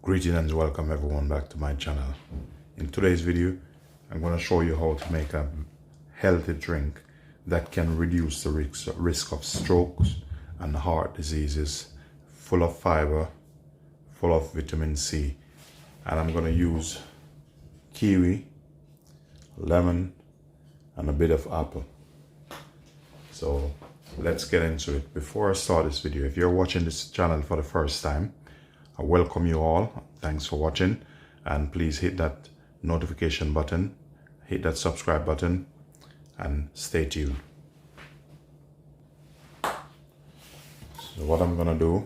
Greetings and welcome everyone back to my channel. In today's video, I'm going to show you how to make a healthy drink that can reduce the risk of strokes and heart diseases, full of fiber, full of vitamin C. And I'm going to use kiwi, lemon, and a bit of apple. So let's get into it. Before I start this video, if you're watching this channel for the first time, I welcome you all. Thanks for watching, and please hit that notification button, hit that subscribe button, and stay tuned. So what I'm gonna do,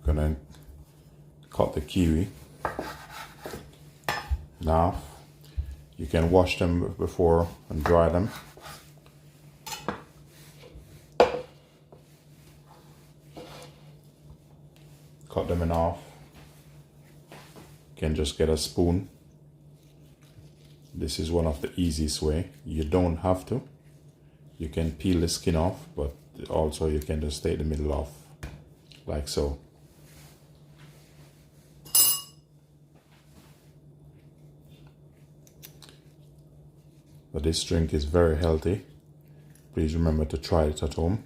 gonna cut the kiwi now. You can wash them before and dry them. Cut them in half. You can just get a spoon. This is one of the easiest way. You don't have to. You can peel the skin off, but also you can just take the middle off, like so. But this drink is very healthy. Please remember to try it at home.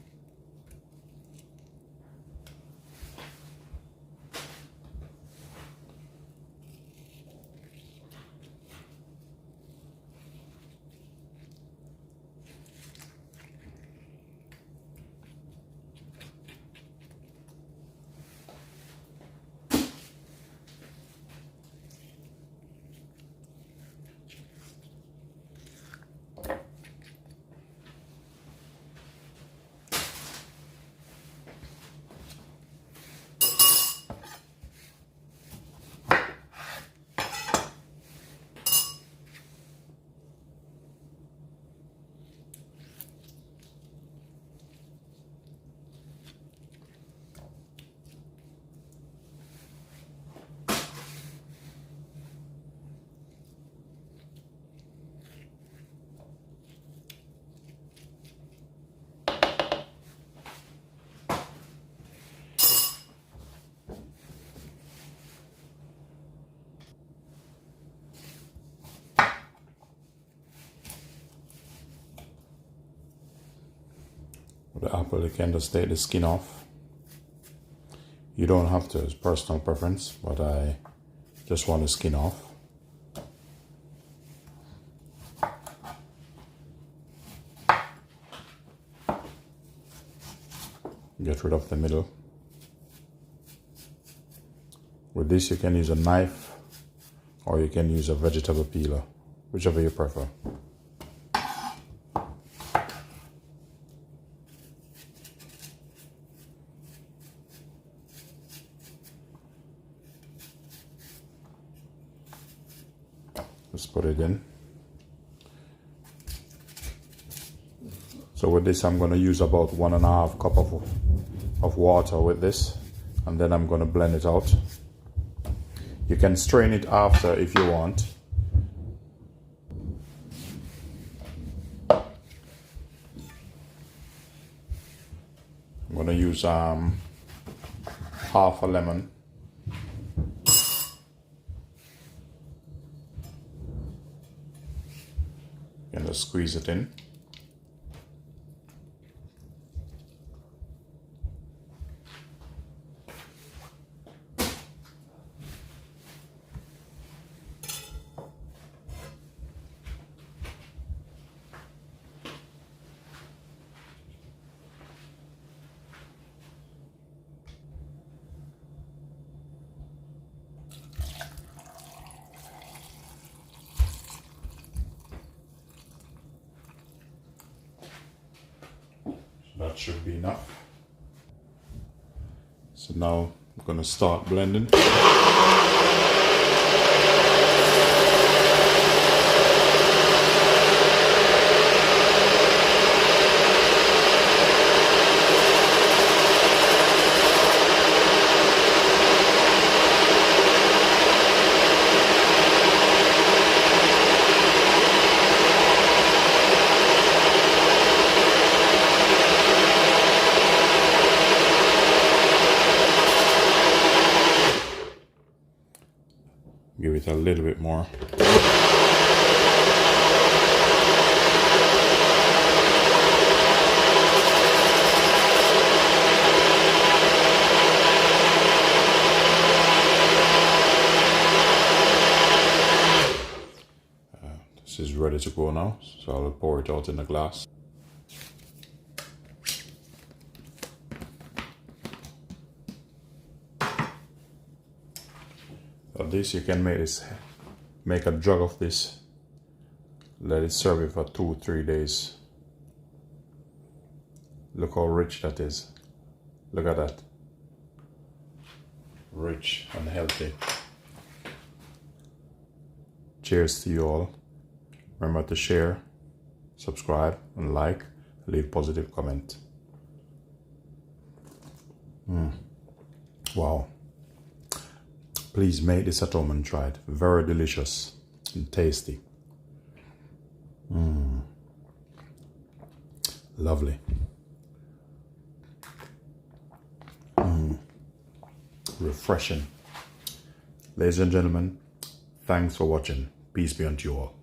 With the apple, you can just take the skin off. You don't have to, it's personal preference, but I just want the skin off. Get rid of the middle. With this, you can use a knife or you can use a vegetable peeler, whichever you prefer. Just put it in. So with this, I'm going to use about 1.5 cup of water with this, and then I'm going to blend it out. You can strain it after if you want. I'm going to use half a lemon. And just squeeze it in. That should be enough. So now I'm going to start blending. it a little bit more. This is ready to go now, so I'll pour it out in a glass. So this, you can make a jug of this, let it serve it for 2-3 days. Look how rich that is. Look at that. Rich and healthy. Cheers to you all. Remember to share, subscribe, and like. Leave positive comment. Wow. Please make this at home and try it. Very delicious and tasty. Lovely. Refreshing. Ladies and gentlemen, thanks for watching. Peace be unto you all.